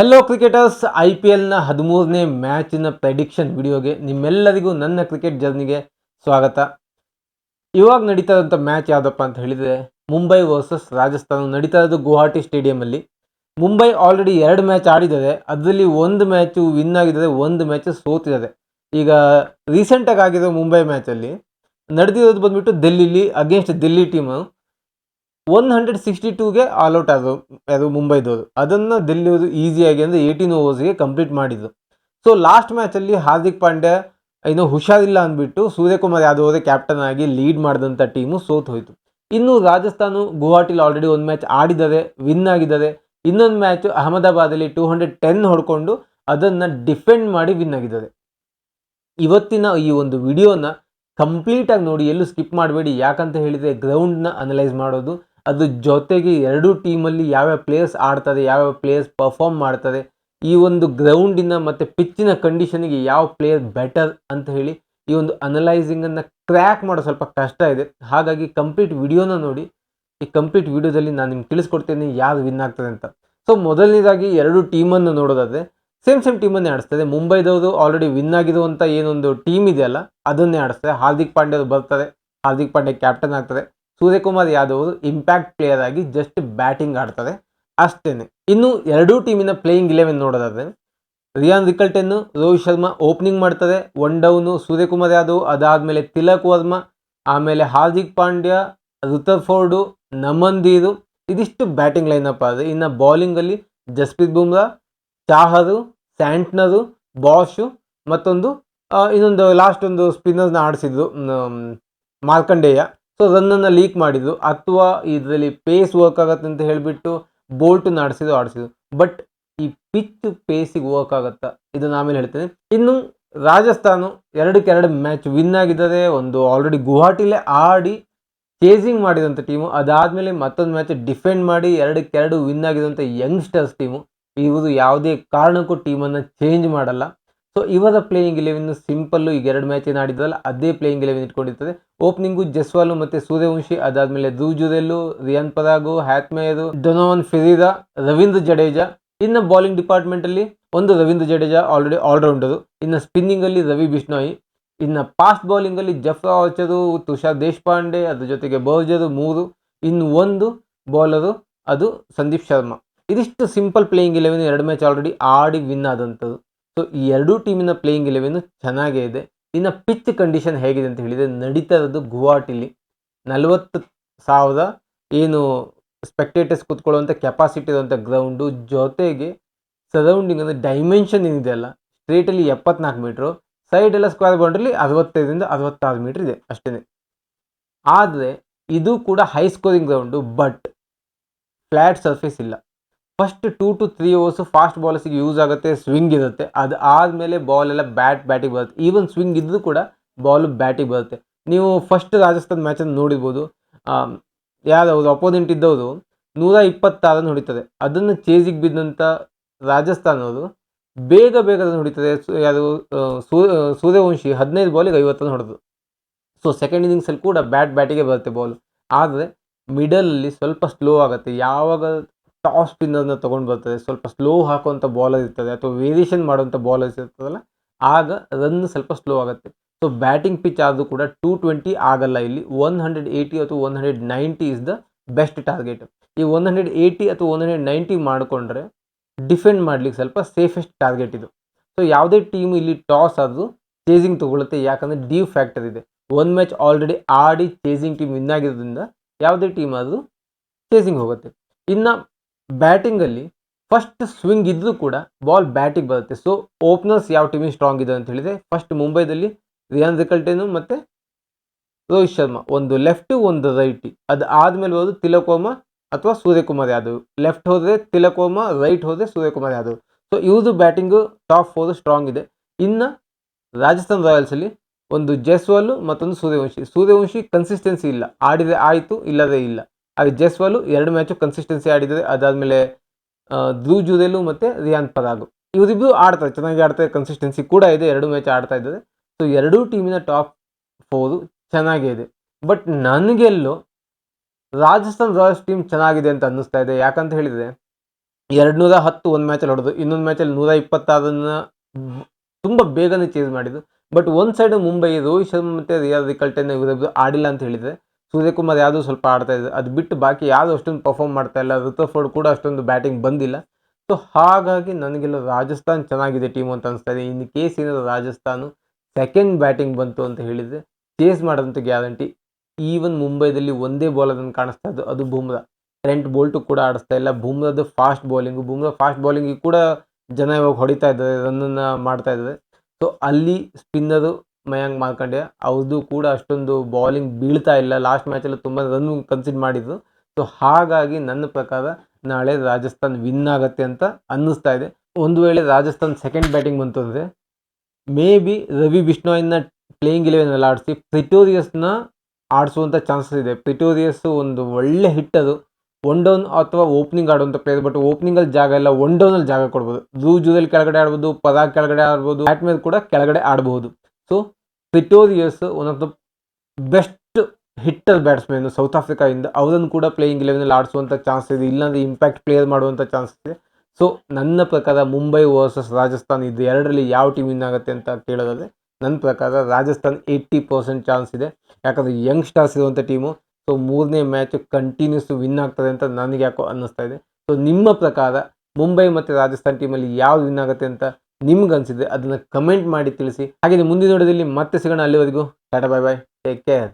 Hello cricketers, IPLನ 13ನೇ ಮ್ಯಾಚಿನ prediction ವಿಡಿಯೋಗೆ ನಿಮ್ಮೆಲ್ಲರಿಗೂ ನನ್ನ ಕ್ರಿಕೆಟ್ ಜರ್ನಿಗೆ ಸ್ವಾಗತ. ಇವಾಗ ನಡೀತಾ ಇರೋಂಥ ಮ್ಯಾಚ್ ಯಾವುದಪ್ಪ ಅಂತ ಹೇಳಿದರೆ ಮುಂಬೈ ವರ್ಸಸ್ ರಾಜಸ್ಥಾನ ನಡೀತಾ ಇರೋದು ಗುವಾಹಟಿ ಸ್ಟೇಡಿಯಮಲ್ಲಿ. ಮುಂಬೈ ಆಲ್ರೆಡಿ 2 ಮ್ಯಾಚ್ ಆಡಿದ್ದಾರೆ. ಅದರಲ್ಲಿ ಒಂದು ಮ್ಯಾಚು ವಿನ್ ಆಗಿದ್ದಾರೆ, ಒಂದು ಮ್ಯಾಚ್ ಸೋತಿದ್ದಾರೆ. ಈಗ ರೀಸೆಂಟಾಗಿ ಆಗಿರೋ ಮುಂಬೈ ಮ್ಯಾಚಲ್ಲಿ ನಡೆದಿರೋದು ಬಂದುಬಿಟ್ಟು ಡೆಲ್ಲಿಲಿ ಅಗೇನ್ಸ್ಟ್ ಡೆಲ್ಲಿ ಟೀಮು 162ಗೆ ಆಲ್ಔಟ್ ಆದರು ಅದು ಮುಂಬೈದವರು. ಅದನ್ನು ಡೆಲ್ಲಿಯವರು ಈಸಿಯಾಗಿ ಅಂದರೆ 18 ಓವರ್ಸ್ಗೆ ಕಂಪ್ಲೀಟ್ ಮಾಡಿದ್ರು. ಸೊ ಲಾಸ್ಟ್ ಮ್ಯಾಚಲ್ಲಿ ಹಾರ್ದಿಕ್ ಪಾಂಡ್ಯ ಏನೋ ಹುಷಾರಿಲ್ಲ ಅಂದ್ಬಿಟ್ಟು ಸೂರ್ಯಕುಮಾರ್ ಯಾದವ್ ಅವರೇ ಕ್ಯಾಪ್ಟನ್ ಆಗಿ ಲೀಡ್ ಮಾಡಿದಂಥ ಟೀಮು ಸೋತು ಹೋಯಿತು. ಇನ್ನು ರಾಜಸ್ಥಾನ ಗುವಾಹಟಿಲಿ ಆಲ್ರೆಡಿ ಒಂದು ಮ್ಯಾಚ್ ಆಡಿದ್ದಾರೆ, ವಿನ್ ಆಗಿದ್ದಾರೆ. ಇನ್ನೊಂದು ಮ್ಯಾಚು ಅಹಮದಾಬಾದಲ್ಲಿ 210 ಹೊಡ್ಕೊಂಡು ಅದನ್ನು ಡಿಫೆಂಡ್ ಮಾಡಿ ವಿನ್ ಆಗಿದ್ದಾರೆ. ಇವತ್ತಿನ ಈ ಒಂದು ವಿಡಿಯೋನ ಕಂಪ್ಲೀಟಾಗಿ ನೋಡಿ, ಎಲ್ಲೂ ಸ್ಕಿಪ್ ಮಾಡಬೇಡಿ. ಯಾಕಂತ ಹೇಳಿದರೆ ಗ್ರೌಂಡ್ನ ಅನಲೈಸ್ ಮಾಡೋದು, ಅದ್ರ ಜೊತೆಗೆ ಎರಡೂ ಟೀಮಲ್ಲಿ ಯಾವ್ಯಾವ ಪ್ಲೇಯರ್ಸ್ ಆಡ್ತಾರೆ, ಯಾವ್ಯಾವ ಪ್ಲೇಯರ್ಸ್ ಪರ್ಫಾರ್ಮ್ ಮಾಡ್ತಾರೆ, ಈ ಒಂದು ಗ್ರೌಂಡಿನ ಮತ್ತು ಪಿಚ್ಚಿನ ಕಂಡೀಷನಿಗೆ ಯಾವ ಪ್ಲೇಯರ್ ಬೆಟರ್ ಅಂತ ಹೇಳಿ ಈ ಒಂದು ಅನಲೈಸಿಂಗನ್ನು ಕ್ರ್ಯಾಕ್ ಮಾಡೋ ಸ್ವಲ್ಪ ಕಷ್ಟ ಇದೆ. ಹಾಗಾಗಿ ಕಂಪ್ಲೀಟ್ ವಿಡಿಯೋನ ನೋಡಿ. ಈ ಕಂಪ್ಲೀಟ್ ವಿಡಿಯೋದಲ್ಲಿ ನಾನು ನಿಮ್ಗೆ ತಿಳಿಸ್ಕೊಡ್ತೇನೆ ಯಾರು ವಿನ್ ಆಗ್ತದೆ ಅಂತ. ಸೊ ಮೊದಲನೇದಾಗಿ ಎರಡು ಟೀಮನ್ನು ನೋಡೋದಾದರೆ ಸೇಮ್ ಟೀಮನ್ನೇ ಆಡಿಸ್ತಾರೆ. ಮುಂಬೈದವರು ಆಲ್ರೆಡಿ ವಿನ್ ಆಗಿರುವಂಥ ಏನೊಂದು ಟೀಮ್ ಇದೆಯಲ್ಲ ಅದನ್ನೇ ಆಡಿಸ್ತಾರೆ. ಹಾರ್ದಿಕ್ ಪಾಂಡ್ಯರು ಬರ್ತಾರೆ, ಹಾರ್ದಿಕ್ ಪಾಂಡ್ಯ ಕ್ಯಾಪ್ಟನ್ ಆಗ್ತಾರೆ. ಸೂರ್ಯಕುಮಾರ್ ಯಾದವ್ ಅವರು ಇಂಪ್ಯಾಕ್ಟ್ ಪ್ಲೇಯರ್ ಆಗಿ ಜಸ್ಟ್ ಬ್ಯಾಟಿಂಗ್ ಆಡ್ತಾರೆ ಅಷ್ಟೇನೆ. ಇನ್ನು ಎರಡೂ ಟೀಮಿನ ಪ್ಲೇಯಿಂಗ್ 11 ನೋಡೋದಾದರೆ rayon Rickelton, Rohit Sharma opening ಮಾಡ್ತಾರೆ. 1 ಡೌನು ಸೂರ್ಯಕುಮಾರ್ ಯಾದವ್, ಅದಾದಮೇಲೆ ತಿಲಕ್ ವರ್ಮಾ, ಆಮೇಲೆ ಹಾರ್ದಿಕ್ ಪಾಂಡ್ಯ, ರುತರ್ಫೋರ್ಡು, ನಮನ್ದೀರು, ಇದಿಷ್ಟು ಬ್ಯಾಟಿಂಗ್ ಲೈನಪ್ ಆದರೆ. ಇನ್ನು ಬೌಲಿಂಗಲ್ಲಿ ಜಸ್ಪ್ರೀತ್ ಬುಮ್ರಾ, ಚಾಹರು, ಸ್ಯಾಂಟ್ನರು, ಬಾಷು, ಮತ್ತೊಂದು ಇನ್ನೊಂದು ಲಾಸ್ಟ್ ಒಂದು ಸ್ಪಿನ್ನರ್ನ ಆಡಿಸಿದ್ರು ಮಾರ್ಕಂಡೇಯ. ಸೊ ರನ್ನನ್ನು ಲೀಕ್ ಮಾಡಿದ್ರು, ಅಥವಾ ಇದರಲ್ಲಿ ಪೇಸ್ ವರ್ಕ್ ಆಗುತ್ತೆ ಅಂತ ಹೇಳಿಬಿಟ್ಟು ಬೋಲ್ಟನ್ನ ಆಡಿಸಿದ್ರು. ಬಟ್ ಈ ಪಿಚ್ ಪೇಸಿಗೆ ವರ್ಕ್ ಆಗುತ್ತಾ ಇದನ್ನು ಆಮೇಲೆ ಹೇಳ್ತೇನೆ. ಇನ್ನು ರಾಜಸ್ಥಾನ 2-2 ಮ್ಯಾಚ್ ವಿನ್ ಆಗಿದ್ದಾರೆ. ಒಂದು ಆಲ್ರೆಡಿ ಗುವಾಹಟಿಲೇ ಆಡಿ ಚೇಸಿಂಗ್ ಮಾಡಿದಂಥ ಟೀಮು, ಅದಾದಮೇಲೆ ಮತ್ತೊಂದು ಮ್ಯಾಚ್ ಡಿಫೆಂಡ್ ಮಾಡಿ 2-2 ವಿನ್ ಆಗಿದಂಥ ಯಂಗ್ಸ್ಟರ್ಸ್ ಟೀಮು. ಇವರು ಯಾವುದೇ ಕಾರಣಕ್ಕೂ ಟೀಮನ್ನು ಚೇಂಜ್ ಮಾಡಲ್ಲ. ಸೊ ಇವರ ಪ್ಲೇಯಿಂಗ್ 11 ಸಿಂಪಲ್ಲು, ಈಗ 2 ಮ್ಯಾಚ್ ಏನು ಆಡಿದ್ರಲ್ಲ ಅದೇ ಪ್ಲೇಯಿಂಗ್ 11 ಇಟ್ಕೊಂಡಿರ್ತದೆ. ಓಪನಿಂಗು ಜಸ್ವಾಲು ಮತ್ತು ಸೂರ್ಯವಂಶಿ, ಅದಾದಮೇಲೆ ಧ್ರುವ್ ಜುರೆಲ್ಲು, ರಿಯಾನ್ ಪರಾಗು, ಹ್ಯಾತ್ಮೇಯರು, ಡೊನೋವನ್ ಫೆರೀರಾ, ರವೀಂದ್ರ ಜಡೇಜಾ. ಇನ್ನು ಬೌಲಿಂಗ್ ಡಿಪಾರ್ಟ್ಮೆಂಟಲ್ಲಿ ಒಂದು ರವೀಂದ್ರ ಜಡೇಜಾ ಆಲ್ರೆಡಿ ಆಲ್ರೌಂಡರು. ಇನ್ನು ಸ್ಪಿನ್ನಿಂಗಲ್ಲಿ ರವಿ ಬಿಷ್ಣೋಯಿ. ಇನ್ನು ಫಾಸ್ಟ್ ಬೌಲಿಂಗಲ್ಲಿ ಜಫ್ರಾ ಆರ್ಚರು, ತುಷಾರ್ ದೇಶಪಾಂಡೆ, ಅದ್ರ ಜೊತೆಗೆ ಬೌರ್ಜರು 3. ಇನ್ನು ಒಂದು ಬೌಲರು ಅದು ಸಂದೀಪ್ ಶರ್ಮಾ. ಇದಿಷ್ಟು ಸಿಂಪಲ್ ಪ್ಲೇಯಿಂಗ್ 11, 2 ಮ್ಯಾಚ್ ಆಲ್ರೆಡಿ ಆಡಿ ವಿನ್ ಆದಂಥದ್ದು. ಸೊ ಈ ಎರಡೂ ಟೀಮಿನ ಪ್ಲೇಯಿಂಗ್ 11 ಚೆನ್ನಾಗೇ ಇದೆ. ಇನ್ನು ಪಿಚ್ ಕಂಡೀಷನ್ ಹೇಗಿದೆ ಅಂತ ಹೇಳಿದರೆ ನಡೀತಾ ಇರೋದು ಗುವಾಹಟಿಲಿ 40,000 ಏನು ಸ್ಪೆಕ್ಟೇಟರ್ಸ್ ಕೂತ್ಕೊಳ್ಳುವಂಥ ಕೆಪಾಸಿಟಿ ಇರುವಂಥ ಗ್ರೌಂಡು, ಜೊತೆಗೆ ಸರೌಂಡಿಂಗ್ ಅಂದರೆ ಡೈಮೆನ್ಷನ್ ಏನಿದೆ ಅಲ್ಲ, ಸ್ಟ್ರೇಟಲ್ಲಿ 74 ಮೀಟ್ರು, ಸೈಡೆಲ್ಲ ಸ್ಕ್ವೇರ್ ಬೌಂಡ್ರಲ್ಲಿ 65ರಿಂದ 66 ಮೀಟ್ರ್ ಇದೆ ಅಷ್ಟೇ. ಆದರೆ ಇದು ಕೂಡ high scoring ground, but flat surface ಇಲ್ಲ. ಫಸ್ಟ್ 2 to 3 ಓವರ್ಸು ಫಾಸ್ಟ್ ಬಾಲರ್ಸಿಗೆ ಯೂಸ್ ಆಗುತ್ತೆ, ಸ್ವಿಂಗ್ ಇರುತ್ತೆ. ಅದು ಆದಮೇಲೆ ಬಾಲೆಲ್ಲ ಬ್ಯಾಟಿಗೆ ಬರುತ್ತೆ. ಈವನ್ ಸ್ವಿಂಗ್ ಇದ್ದರೂ ಕೂಡ ಬಾಲು ಬ್ಯಾಟಿಗೆ ಬರುತ್ತೆ. ನೀವು ಫಸ್ಟ್ ರಾಜಸ್ಥಾನ್ ಮ್ಯಾಚನ್ನು ನೋಡಿರ್ಬೋದು. ಯಾವ್ದವರು ಅಪೋನೆಂಟ್ ಇದ್ದವರು 126 ರನ್ ಹೊಡಿತಾರೆ. ಅದನ್ನು ಚೇಸಿಗೆ ಬಿದ್ದಂಥ ರಾಜಸ್ಥಾನವರು ಬೇಗ ರನ್ ಹೊಡಿತಾರೆ. ಯಾರು ಸೂರ್ಯವಂಶಿ 15 ಬಾಲಿಗೆ 50 ರನ್ ಹೊಡೆದು. ಸೊ ಸೆಕೆಂಡ್ ಇನ್ನಿಂಗ್ಸಲ್ಲಿ ಕೂಡ ಬ್ಯಾಟಿಗೆ ಬರುತ್ತೆ ಬಾಲು. ಆದರೆ ಮಿಡಲಲ್ಲಿ ಸ್ವಲ್ಪ ಸ್ಲೋ ಆಗುತ್ತೆ. ಯಾವಾಗ ಟಾಪ್ ಸ್ಪಿನ್ನರ್ನ ತೊಗೊಂಡು ಬರ್ತದೆ, ಸ್ವಲ್ಪ ಸ್ಲೋ ಹಾಕುವಂಥ ಬಾಲರ್ ಇರ್ತದೆ, ಅಥವಾ ವೇರಿಯೇಷನ್ ಮಾಡುವಂಥ ಬಾಲರ್ಸ್ ಇರ್ತದಲ್ಲ, ಆಗ ರನ್ ಸ್ವಲ್ಪ ಸ್ಲೋ ಆಗುತ್ತೆ. ಸೊ ಬ್ಯಾಟಿಂಗ್ ಪಿಚ್ ಆದರೂ ಕೂಡ 220 ಆಗಲ್ಲ. ಇಲ್ಲಿ 180 ಅಥವಾ 190 ಇಸ್ ದ ಬೆಸ್ಟ್ ಟಾರ್ಗೆಟ್. ಈ 180 ಅಥವಾ 190 ಮಾಡಿಕೊಂಡ್ರೆ ಡಿಫೆಂಡ್ ಮಾಡಲಿಕ್ಕೆ ಸ್ವಲ್ಪ ಸೇಫೆಸ್ಟ್ ಟಾರ್ಗೆಟ್ ಇದು. ಸೊ ಯಾವುದೇ ಟೀಮ್ ಇಲ್ಲಿ ಟಾಸ್ ಆದರೂ ಚೇಸಿಂಗ್ ತೊಗೊಳುತ್ತೆ, ಯಾಕಂದರೆ ಡ್ಯೂ ಫ್ಯಾಕ್ಟರ್ ಇದೆ. 1 ಮ್ಯಾಚ್ ಆಲ್ರೆಡಿ ಆಡಿ ಚೇಸಿಂಗ್ ಟೀಮ್ ವಿನ್ ಆಗಿರೋದ್ರಿಂದ ಯಾವುದೇ ಟೀಮ್ ಆದರೂ ಚೇಸಿಂಗ್ ಹೋಗುತ್ತೆ. ಇನ್ನು ಬ್ಯಾಟಿಂಗಲ್ಲಿ ಫಸ್ಟ್ ಸ್ವಿಂಗ್ ಇದ್ದರೂ ಕೂಡ ಬಾಲ್ ಬ್ಯಾಟಿಗೆ ಬರುತ್ತೆ. ಸೊ ಓಪನರ್ಸ್ ಯಾವ ಟೀಮಿಗೆ ಸ್ಟ್ರಾಂಗ್ ಇದೆ ಅಂತ ಹೇಳಿದರೆ, ಫಸ್ಟ್ ಮುಂಬೈದಲ್ಲಿ ರಿಯಾನ್ ರಿಕಲ್ಟನು ಮತ್ತು ರೋಹಿತ್ ಶರ್ಮಾ, ಒಂದು ಲೆಫ್ಟು ಒಂದು ರೈಟಿ. ಅದು ಆದಮೇಲೆ ಹೋದು ತಿಲಕ್ ವರ್ಮಾ ಅಥವಾ ಸೂರ್ಯಕುಮಾರ್ ಯಾದವ್. ಲೆಫ್ಟ್ ಹೋದರೆ ತಿಲಕ್ ವರ್ಮಾ, ರೈಟ್ ಹೋದರೆ ಸೂರ್ಯಕುಮಾರ್ ಯಾದವ್. ಸೊ ಇವ್ರದ್ದು ಬ್ಯಾಟಿಂಗು ಟಾಪ್ 4 ಸ್ಟ್ರಾಂಗ್ ಇದೆ. ಇನ್ನು ರಾಜಸ್ಥಾನ್ ರಾಯಲ್ಸಲ್ಲಿ ಒಂದು ಜೈಸ್ವಾಲು ಮತ್ತೊಂದು ಸೂರ್ಯವಂಶಿ ಕನ್ಸಿಸ್ಟೆನ್ಸಿ ಇಲ್ಲ. ಆಡಿದರೆ ಆಯಿತು, ಇಲ್ಲದೇ ಇಲ್ಲ. ಹಾಗೆ ಜೈಸ್ವಾಲು 2 ಮ್ಯಾಚು ಕನ್ಸಿಸ್ಟೆನ್ಸಿ ಆಡಿದರೆ. ಅದಾದಮೇಲೆ ಧ್ರುವ್ ಜುರೆಲ್ಲು ಮತ್ತು ರಿಯಾನ್ ಪರಾಗು, ಇವರಿಬ್ಬರು ಆಡ್ತಾರೆ, ಚೆನ್ನಾಗಿ ಆಡ್ತಾರೆ, ಕನ್ಸಿಸ್ಟೆನ್ಸಿ ಕೂಡ ಇದೆ, 2 ಮ್ಯಾಚ್ ಆಡ್ತಾ ಇದ್ದಾರೆ. ಸೊ ಎರಡೂ ಟೀಮಿನ ಟಾಪ್ 4 ಚೆನ್ನಾಗೇ ಇದೆ. ಬಟ್ ನನಗೆಲ್ಲೋ ರಾಜಸ್ಥಾನ್ ರಾಯಲ್ಸ್ ಟೀಮ್ ಚೆನ್ನಾಗಿದೆ ಅಂತ ಅನ್ನಿಸ್ತಾ ಇದೆ. ಯಾಕಂತ ಹೇಳಿದರೆ 210 ಒಂದು ಮ್ಯಾಚಲ್ಲಿ ಹೊಡೆದು, ಇನ್ನೊಂದು ಮ್ಯಾಚಲ್ಲಿ 120 ಅದನ್ನು ತುಂಬ ಬೇಗನೆ ಚೇಸ್ ಮಾಡಿದ್ದು. ಬಟ್ ಒಂದು ಸೈಡ್ ಮುಂಬೈ ರೋಹಿತ್ ಶರ್ಮಾ ಮತ್ತು ರಿಯಾನ್ ರಿಕಲ್ಟನ್ ವಿರುದ್ಧ ಆಡಿಲ್ಲ ಅಂತ ಹೇಳಿದರೆ, ಸೂರ್ಯಕುಮಾರ್ ಯಾದವ್ ಸ್ವಲ್ಪ ಆಡ್ತಾ ಇದ್ದಾರೆ. ಅದು ಬಿಟ್ಟು ಬಾಕಿ ಯಾವುದು ಅಷ್ಟೊಂದು ಪರ್ಫಾರ್ಮ್ ಮಾಡ್ತಾ ಇಲ್ಲ. ಋತುಫೋರ್ಡ್ ಕೂಡ ಅಷ್ಟೊಂದು ಬ್ಯಾಟಿಂಗ್ ಬಂದಿಲ್ಲ. ಸೊ ಹಾಗಾಗಿ ನನಗೆಲ್ಲ ರಾಜಸ್ಥಾನ್ ಚೆನ್ನಾಗಿದೆ ಟೀಮು ಅಂತ ಅನಿಸ್ತಾ ಇದೆ. ಇನ್ನು ಕೇಸ್ ಏನಾದರೂ ರಾಜಸ್ಥಾನ ಸೆಕೆಂಡ್ ಬ್ಯಾಟಿಂಗ್ ಬಂತು ಅಂತ ಹೇಳಿದರೆ ಚೇಸ್ ಮಾಡೋದಂತ ಗ್ಯಾರಂಟಿ. ಈವನ್ ಮುಂಬೈದಲ್ಲಿ ಒಂದೇ ಬಾಲ್ ಅದನ್ನು ಕಾಣಿಸ್ತಾ ಇದ್ದು, ಅದು ಬುಮ್ರಾ. ಟ್ರೆಂಟ್ ಬೋಲ್ಟು ಕೂಡ ಆಡಿಸ್ತಾ ಇಲ್ಲ. ಬುಮ್ರಾದು ಫಾಸ್ಟ್ ಬೌಲಿಂಗು, ಬುಮ್ರಾ ಫಾಸ್ಟ್ ಬೌಲಿಂಗಿಗೆ ಕೂಡ ಜನ ಇವಾಗ ಹೊಡಿತಾ ಇದ್ದಾರೆ, ರನ್ನನ್ನು ಮಾಡ್ತಾ ಇದ್ದಾರೆ. ಸೊ ಅಲ್ಲಿ ಸ್ಪಿನ್ನರು ಮಯಾಂಕ್ ಮಾರ್ಕಂಡೆ ಅವ್ರದ್ದು ಕೂಡ ಅಷ್ಟೊಂದು ಬೌಲಿಂಗ್ ಬೀಳ್ತಾ ಇಲ್ಲ. ಲಾಸ್ಟ್ ಮ್ಯಾಚಲ್ಲಿ ತುಂಬ ರನ್ ಕನ್ಸಿಡ್ ಮಾಡಿದ್ರು. ಸೊ ಹಾಗಾಗಿ ನನ್ನ ಪ್ರಕಾರ ನಾಳೆ ರಾಜಸ್ಥಾನ್ ವಿನ್ ಆಗುತ್ತೆ ಅಂತ ಅನ್ನಿಸ್ತಾ ಇದೆ. ಒಂದು ವೇಳೆ ರಾಜಸ್ಥಾನ್ ಸೆಕೆಂಡ್ ಬ್ಯಾಟಿಂಗ್ ಬಂತು ಅಂದರೆ ಮೇ ಬಿ ರವಿ ಬಿಷ್ಣೋಯ್ನ ಪ್ಲೇಯಿಂಗ್ 11 ಆಡಿಸಿ ಪ್ರಿಟೋರಿಯಸ್ನ ಆಡಿಸುವಂಥ ಚಾನ್ಸಸ್ ಇದೆ. ಪ್ರಿಟೋರಿಯಸ್ ಒಂದು ಒಳ್ಳೆ ಹಿಟ್ಟರು, ಒನ್ ಡೌನ್ ಅಥವಾ ಓಪನಿಂಗ್ ಆಡುವಂಥ ಪ್ಲೇಯರ್. ಬಟ್ ಓಪನಿಂಗಲ್ಲಿ ಜಾಗ ಇಲ್ಲ, ಒನ್ ಡೌನಲ್ಲಿ ಜಾಗ ಕೊಡ್ಬೋದು. ಜೂದಲ್ಲಿ ಕೆಳಗಡೆ ಆಡ್ಬೋದು, ಪರಾಗ್ ಕೆಳಗಡೆ ಆಡ್ಬೋದು, ಬ್ಯಾಟ್ಮೇಲ್ ಕೂಡ ಕೆಳಗಡೆ ಆಡಬಹುದು. So Pretorius one of the best hitter batsman South ಆಫ್ರಿಕಾದಿಂದ, ಅವರನ್ನು ಕೂಡ ಪ್ಲೇಯಿಂಗ್ 11 ಆಡಿಸುವಂಥ ಚಾನ್ಸ್ ಇದೆ. ಇಲ್ಲಾಂದರೆ ಇಂಪ್ಯಾಕ್ಟ್ ಪ್ಲೇಯರ್ ಮಾಡುವಂಥ ಚಾನ್ಸ್ ಇದೆ. ಸೊ ನನ್ನ ಪ್ರಕಾರ ಮುಂಬೈ ವರ್ಸಸ್ ರಾಜಸ್ಥಾನ್ ಇದು ಎರಡರಲ್ಲಿ ಯಾವ ಟೀಮ್ ವಿನ್ ಆಗುತ್ತೆ ಅಂತ ಕೇಳೋದಾದರೆ ನನ್ನ ಪ್ರಕಾರ ರಾಜಸ್ಥಾನ್ 80% ಚಾನ್ಸ್ ಇದೆ. ಯಾಕಂದರೆ ಯಂಗ್ ಸ್ಟಾರ್ಸ್ ಇರುವಂಥ ಟೀಮು. ಸೊ ಮೂರನೇ ಮ್ಯಾಚ್ ಕಂಟಿನ್ಯೂಸ್ ವಿನ್ ಆಗ್ತದೆ ಅಂತ ನನಗೆ ಯಾಕೋ ಅನ್ನಿಸ್ತಾ ಇದೆ. ಸೊ ನಿಮ್ಮ ಪ್ರಕಾರ ಮುಂಬೈ ಮತ್ತು ರಾಜಸ್ಥಾನ್ ಟೀಮಲ್ಲಿ ಯಾವ್ದು ವಿನ್ ಆಗುತ್ತೆ ಅಂತ ನಿಮ್ಗೆ ಅನಿಸಿದೆ ಅದನ್ನು ಕಮೆಂಟ್ ಮಾಡಿ ತಿಳಿಸಿ. ಹಾಗೆ ಮುಂದಿನ ವಿಡಿಯೋದಲ್ಲಿ ಮತ್ತೆ ಸಿಗೋಣ. ಅಲ್ಲಿವರೆಗೂ Tata, bye bye, take care.